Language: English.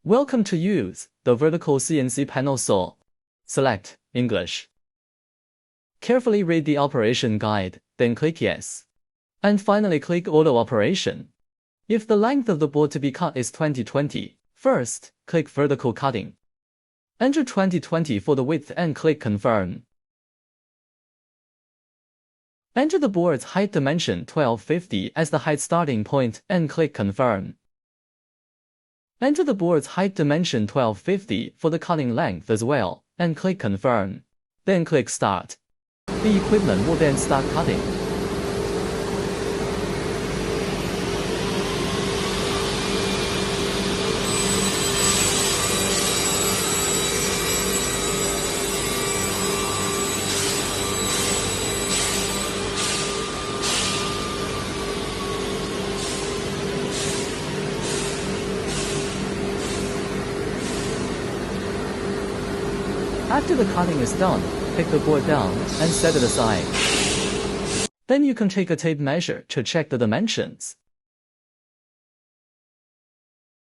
Welcome to use the vertical CNC panel saw. Select English. Carefully read the operation guide, then click Yes. And finally click Auto Operation. If the length of the board to be cut is 2020, first, click Vertical Cutting. Enter 2020 for the width and click Confirm. Enter the board's height dimension 1250 as the height starting point and click Confirm. Enter the board's height dimension 1250 for the cutting length as well, and click Confirm. Then click Start. The equipment will then start cutting. After the cutting is done, pick the board down and set it aside. Then you can take a tape measure to check the dimensions.